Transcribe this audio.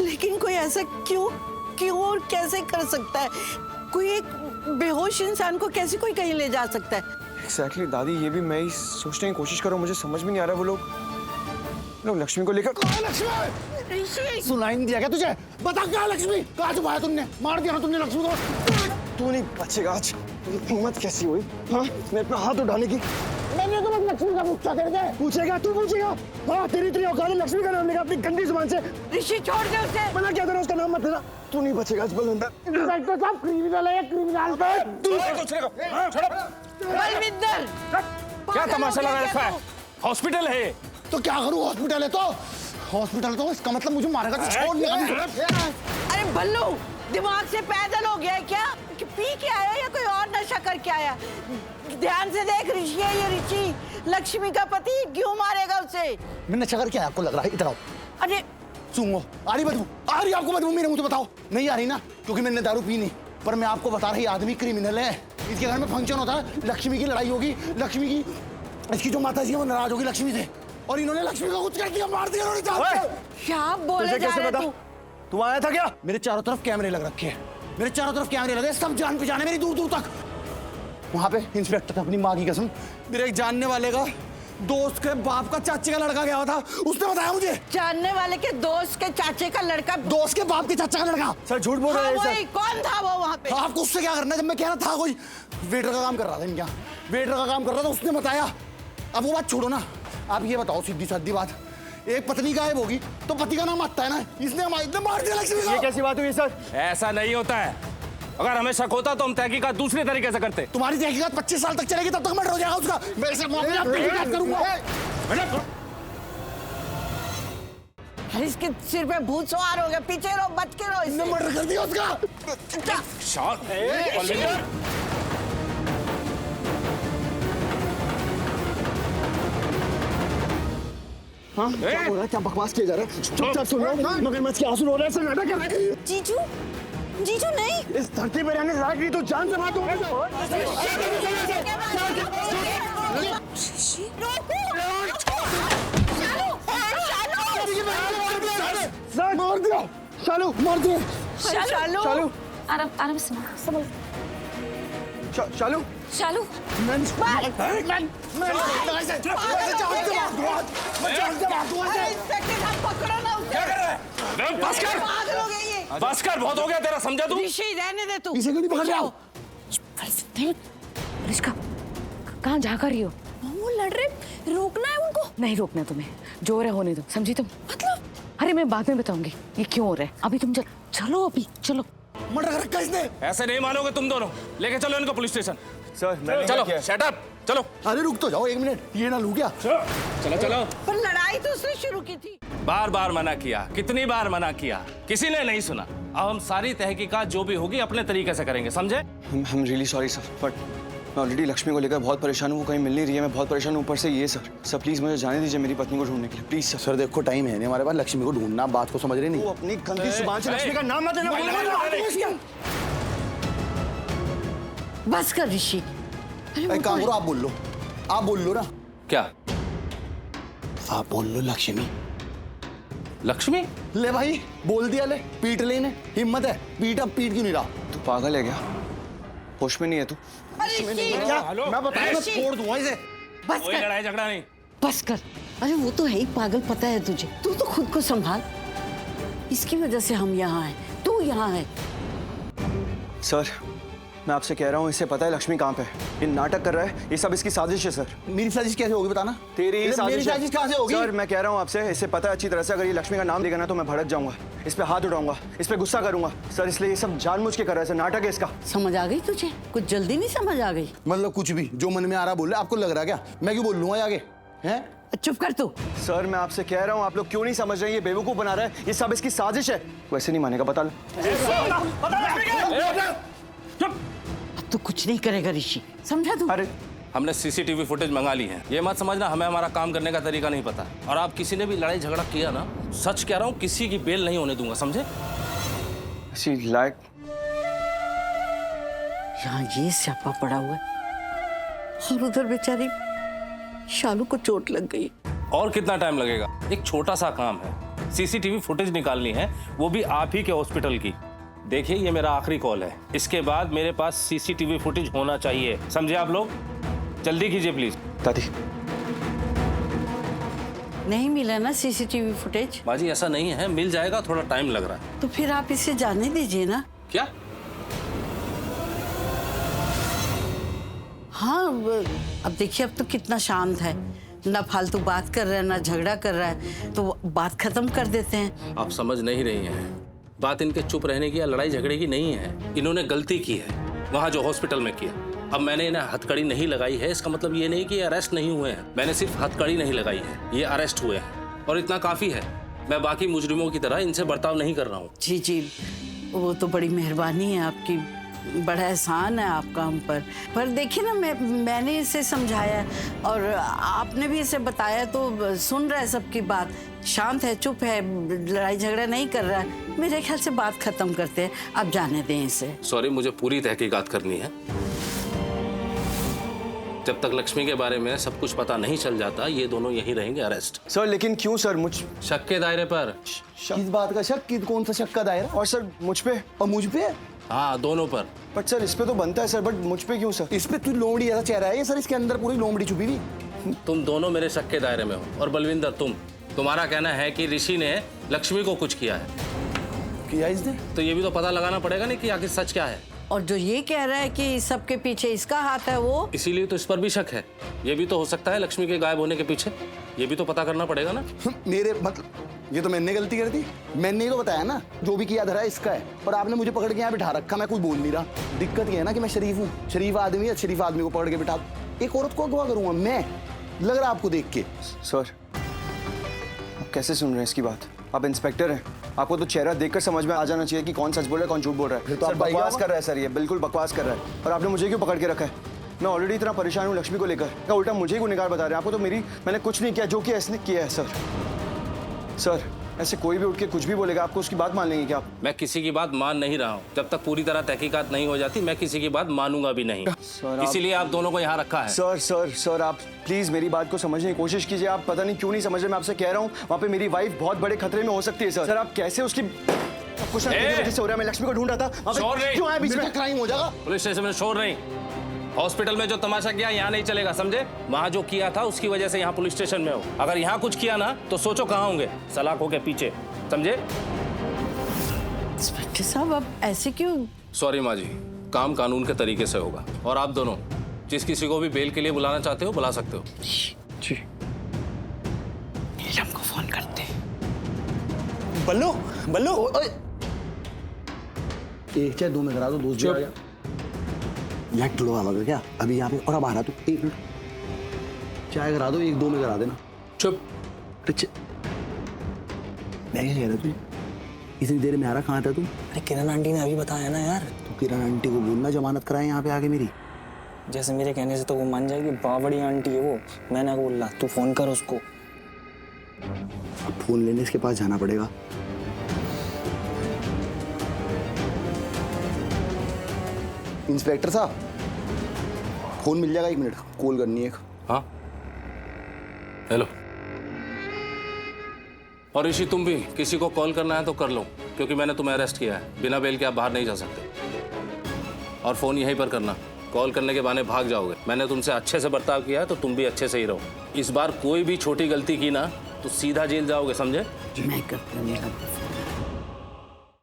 लेकिन कोई ऐसा क्यों क्यों और कैसे कर सकता है? कोई एक बेहोश इंसान को कैसे कोई कहीं ले जा सकता है? एग्जैक्टली दादी, ये भी मैं ही सोचने की कोशिश कर रहा हूँ। मुझे समझ में नहीं आ रहा वो लोग लक्ष्मी को लेकर। ऋषि, सुनाई नहीं दिया क्या तुझे? बता क्या लक्ष्मी? कहाँ छुपाया तुमने? मार दिया ना तुमने लक्ष्मी को? तू नहीं बचेगा आज। हिम्मत कैसी हुई हाँ मेरे पे हाथ उठाने की? मैंने तो बस लक्ष्मी का पूछा कर दे। पूछेगा तू पूछेगा? हाँ तेरी औकात है लक्ष्मी का नाम लेगा अपनी गंदी जुबान से। ऋषि छोड़ दे उसे। मना क्या तेरा उसका नाम मत लेना। तू नहीं बचेगा आज बलविंदर। तो सब क्रिमिनल है, क्रिमिनल पे तू बलविंदर, क्या तमाशा लगा रखा है? हॉस्पिटल है तो क्या करूँ? हॉस्पिटल है तो इसका मतलब मुझे मारेगा तो छोड़ नहीं। अरे बल्लू, दिमाग से पैदल हो गया है क्या? कि पी के आया या कोई और नशा करके आया? ध्यान से देख, ऋषि है ये ऋषि, लक्ष्मी का पति, क्यों मारेगा उसे? मैं नशा करके आया आपको लग रहा है? इधर आओ। अरे सुनो, आ रही बदबू? आ रही आपको बदबू? मेरे मुझे बताओ। नहीं आ रही ना, क्योंकि मैंने दारू पी नहीं। पर मैं आपको बता रही आदमी क्रिमिनल है। इसके घर में फंक्शन होता है, लक्ष्मी की लड़ाई होगी, लक्ष्मी की इसकी जो माता जी है वो नाराज होगी लक्ष्मी से, और इन्होंने लक्ष्मी को कुछ कर दिया, मार दिया इन्होंने। क्या बोले जा रहा है तू आया था क्या? मेरे चारों तरफ कैमरे लग रखे हैं, मेरे चारों तरफ कैमरे लगे, सब जान पहचान है मेरी दूर दूर तक। वहां पे इंस्पेक्टर था, अपनी माँ की कसम, मेरे एक जानने वाले का दोस्त के बाप का चाचे का लड़का गया था, उसने बताया मुझे। जानने वाले के दोस्त के चाचे का लड़का? दोस्त के बाप के चाचा का लड़का। सर झूठ बोल रहे हैं सर। कौन था वो वहाँ पे? आपको उससे क्या करना है? जब मैं कह रहा था कोई वेटर का काम कर रहा था, इनका वेटर का काम कर रहा था, उसने बताया। अब वो बात छोड़ो ना, आप ये बताओ सीधी सादी बात, एक पत्नी गायब होगी तो पति का नाम आता है ना, इसने मार दिया लक्ष्मी को। ये कैसी बात हुई सर? ऐसा नहीं होता है। अगर हमें शक होता तो हम तहकीकात दूसरे तरीके से करते। तुम्हारी तहकीकात 25 साल तक चलेगी, तब तक मर्डर हो जाएगा उसका। मैं इसे तहकीकात करूंगा। अरे इसके सिर पे भूत सवार हो गया, पीछे रहो, बच के रहो इससे। मर्डर कर दिया उसका। हाँ क्या बोल रहा है? क्या बकवास किया जा रहा है? चुपचाप सुन लो, मगरमच्छ के आंसू रो रहे हैं, सब नाटक कर रहे हैं। जीजू, जीजू नहीं। इस धरती पे रहने लायक नहीं तो जान से बात हो। मार दिया शालू, मार दिया शालू, आराम आराम से संभल। शालू शालू बस कर, बहुत हो गया तेरा, समझा तू? ऋषि रहने दे तू। इसे क्यों नहीं पकड़ रहा? कर सकते हैं। रिश्का, कहाँ जा कर रही हो? वो लड़ रहे, रोकना है उनको। नहीं रोकना तुम्हें, जो है होने दो, समझी तुम? मतलब? अरे मैं बाद में बताऊंगी ये क्यों हो रहा है। अभी तुम चलो, अभी चलो। मर्डर कर रखा इसने। ऐसे नहीं मानोगे तुम दोनों, लेके चलो इनको पुलिस स्टेशन। सर मैंने चलो क्या किया? शट अप, चलो। अरे रुक तो जाओ एक मिनट, ये ना लू क्या? चलो चलो। पर लड़ाई तो उसने शुरू की थी। बार बार मना किया, कितनी बार मना किया, किसी ने नहीं सुना। अब हम सारी तहकीकात जो भी होगी अपने तरीके से करेंगे, समझे? हम रियली सॉरी सर, बट मैं ऑलरेडी लक्ष्मी को लेकर बहुत परेशान हूँ। वो कहीं मिल नहीं रही है, मैं बहुत परेशान हूँ। ऊपर से ये सर प्लीज मुझे जाने दीजिए मेरी पत्नी को ढूंढने के लिए, प्लीज सर। सर देखो टाइम है नहीं हमारे पास लक्ष्मी को ढूंढना, बात को समझ रहे नहीं। वो अपनी गंदी जुबान से लक्ष्मी का नाम मत लेना। बस कर ऋषि। एक काम करो, आप बोल लो, आप बोल लो ना। क्या? आप बोल लो लक्ष्मी। लक्ष्मी? ले भाई बोल दिया, ले पीट लेने हिम्मत है, पीट अब पीट क्यों नहीं रहा? तू पागल है क्या? होश में नहीं है तू? क्या? मैं बता रहा हूं, छोड़ दूंगा इसे। बस कोई कर, लड़ाई झगड़ा नहीं। बस कर। अरे वो तो है ही पागल, पता है तुझे। तू तो खुद को संभाल। इसकी वजह से हम यहाँ हैं, तू यहाँ है। सर मैं आपसे कह रहा हूँ, इसे पता है लक्ष्मी कहाँ पे है। ये नाटक कर रहा है, ये सब इसकी साजिश है सर। मेरी साजिश कैसे होगी बताना? तेरी ही साजिश मेरी साजिश कहाँ से होगी? सर मैं कह रहा हूँ आपसे, इसे पता है अच्छी तरह से, अगर ये लक्ष्मी का नाम देगा ना तो मैं भड़क जाऊंगा, इस पे हाथ उठाऊंगा, इस पे गुस्सा करूंगा सर। इसलिए ये सब जानबूझ के कर रहा है सर, नाटक है इसका। समझ आ गई तुझे? कुछ जल्दी नहीं समझ आ गई? मतलब कुछ भी जो मन में आ रहा बोल रहे, आपको लग रहा क्या मैं क्यों बोल लूंगा आगे? हैं? चुप कर तू। सर मैं आपसे कह रहा हूँ, आप लोग क्यों नहीं समझ रहे? ये बेवकूफ बना रहा है, ये सब इसकी साजिश है। वैसे नहीं मानेगा, बता लो। अब तो कुछ नहीं करेगा ऋषि, समझा तू? अरे हमने सीसीटीवी फुटेज मंगा ली है। ये मत समझना हमें हमारा काम करने का तरीका नहीं पता। और आप किसी ने भी लड़ाई झगड़ा किया ना, सच कह रहा हूँ, किसी की बेल नहीं होने दूंगा, समझे? सी लाइक यहाँ ये स्यापा पड़ा हुआ है और उधर बेचारी शालू को चोट लग गई। और कितना टाइम लगेगा? एक छोटा सा काम है, सीसीटीवी फुटेज निकालनी है, वो भी आप ही के हॉस्पिटल की। देखिए ये मेरा आखिरी कॉल है, इसके बाद मेरे पास सीसीटीवी फुटेज होना चाहिए, समझे आप लोग? जल्दी कीजिए प्लीज। दादी नहीं मिला ना सीसीटीवी फुटेज? बाजी ऐसा नहीं है, मिल जाएगा, थोड़ा टाइम लग रहा है। तो फिर आप इसे जाने दीजिए ना। क्या? हाँ अब देखिए, अब तो कितना शांत है, ना फालतू बात कर रहा है ना झगड़ा कर रहा है, तो बात खत्म कर देते हैं। आप समझ नहीं रही हैं, बात इनके चुप रहने की या लड़ाई झगड़े की नहीं है। इन्होंने गलती की है वहाँ जो हॉस्पिटल में किया। अब मैंने इन्हें हथकड़ी नहीं लगाई है, इसका मतलब ये नहीं कि अरेस्ट नहीं हुए हैं। मैंने सिर्फ हथकड़ी नहीं लगाई है, ये अरेस्ट हुए हैं और इतना काफी है। मैं बाकी मुजरिमों की तरह इनसे बर्ताव नहीं कर रहा हूँ। जी जी, वो तो बड़ी मेहरबानी है आपकी, बड़ा एहसान है आपका हम पर देखिए ना, मैंने इसे समझाया और आपने भी इसे बताया, तो सुन रहा है सबकी बात, शांत है, चुप है, लड़ाई झगड़ा नहीं कर रहा है। मेरे ख्याल से बात खत्म करते हैं, अब जाने दें इसे। सॉरी, मुझे पूरी तहकीकात करनी है। जब तक लक्ष्मी के बारे में सब कुछ पता नहीं चल जाता, ये दोनों यहीं रहेंगे अरेस्ट। सर लेकिन क्यों सर? मुझ शक के दायरे पर। किस बात का शक? कौन सा शक का दायरा? और सर मुझ पे? और मुझ पे? हाँ दोनों पर। बट सर इस पे तो बनता है सर, बट मुझ पे क्यों सर? इस पे तू लोमड़ी ऐसा चेहरा है ये सर, इसके अंदर पूरी लोमड़ी छुपी हुई। तुम दोनों मेरे शक के दायरे में हो। और बलविंदर, तुम्हारा कहना है कि ऋषि ने लक्ष्मी को कुछ किया है। किया इसने? तो ये भी तो पता लगाना पड़ेगा नहीं कि आखिर सच क्या है। और जो ये कह रहा है कि सबके पीछे इसका हाथ है, वो इसीलिए तो इस पर भी शक है। ये भी तो हो सकता है लक्ष्मी के गायब होने के पीछे, ये भी तो पता करना पड़ेगा ना। मेरे मतलब ये तो मैंने गलती कर दी, मैंने ही तो बताया ना, जो भी किया धरा इसका है, और आपने मुझे पकड़ के यहाँ बिठा रखा, मैं कुछ बोल नहीं रहा। दिक्कत ये है ना कि मैं शरीफ हूँ, शरीफ आदमी है, शरीफ आदमी को पकड़ के बिठा, एक औरत को अगवा करूंगा मैं? लग रहा आपको देख के? सर आप कैसे सुन रहे हैं इसकी बात? आप इंस्पेक्टर हैं, आपको तो चेहरा देखकर समझ में आ जाना चाहिए कि कौन सच बोल रहा है कौन झूठ बोल रहा है। तो सर आप भाई बकवास आओ। कर रहा है सर, ये बिल्कुल बकवास कर रहा है। और आपने मुझे क्यों पकड़ के रखा है? मैं ऑलरेडी इतना परेशान हूँ लक्ष्मी को लेकर, क्या उल्टा मुझे ही गुनहगार बता रहे हैं? आपको तो मैंने कुछ नहीं किया, जो किया इसने किया है। सर ऐसे कोई भी उठ के कुछ भी बोलेगा, आपको उसकी बात मान लेंगे क्या आप? मैं किसी की बात मान नहीं रहा हूँ। जब तक पूरी तरह तहकीकात नहीं हो जाती, मैं किसी की बात मानूंगा भी नहीं। इसीलिए आप दोनों को यहाँ रखा है। सर आप प्लीज मेरी बात को समझने की कोशिश कीजिए। आप पता नहीं क्यों नहीं समझ रहे, मैं आपसे कह रहा हूँ, वहाँ पे मेरी वाइफ बहुत बड़े खतरे में हो सकती है। सर आप कैसे उसकी कुछ ना कुछ वजह से हो रहा है। मैं लक्ष्मी को ढूंढ रहा था, वहाँ पे शोर नहीं। क्यों आया बीच में? क्राइम हो जाएगा। पुलिस स्टेशन में शोर नहीं। हॉस्पिटल में जो तमाशा किया यहाँ नहीं चलेगा, समझे? वहाँ जो किया था उसकी वजह से यहाँ पुलिस स्टेशन में हो। अगर यहाँ कुछ किया ना तो सोचो कहाँ होंगे, सलाखों के पीछे, समझे? इंस्पेक्टर साहब अब ऐसे क्यों? सॉरी माँ जी, काम कानून के तरीके से होगा। और आप दोनों जिस किसी को भी बेल के लिए बुलाना चाहते हो बुला सकते हो। जी नीलम को फोन करते हैं। बल्लू बल्लू, एक चाय दो में करा दो, दोस्त भी आ गया। यहाँ टुड़वा लगा क्या अभी यहाँ पे? और अब आ रहा तू, एक मिनट चाय करा दो, एक दो में करा देना। चुप। मैं क्या कह रहा तू इतनी देर में आ रहा, कहाँ था तू? अरे किरण आंटी ने अभी बताया ना यार। तू किरण आंटी को बोलना जमानत कराए यहाँ पे आके मेरी। जैसे मेरे कहने से तो वो मान जाएगी, बावड़ी आंटी है वो। मैंने बोल रहा तू फोन कर उसको। अब फोन लेने इसके पास जाना पड़ेगा। इंस्पेक्टर साहब फोन मिल जाएगा? एक मिनट कॉल करनी है एक। हाँ हेलो। और ऋषि तुम भी किसी को कॉल करना है तो कर लो, क्योंकि मैंने तुम्हें अरेस्ट किया है। बिना बेल के आप बाहर नहीं जा सकते। और फोन यहीं पर करना, कॉल करने के बहाने भाग जाओगे। मैंने तुमसे अच्छे से बर्ताव किया है तो तुम भी अच्छे से ही रहो। इस बार कोई भी छोटी गलती की ना तो सीधा जेल जाओगे, समझे? मैं करती हूँ नीलम को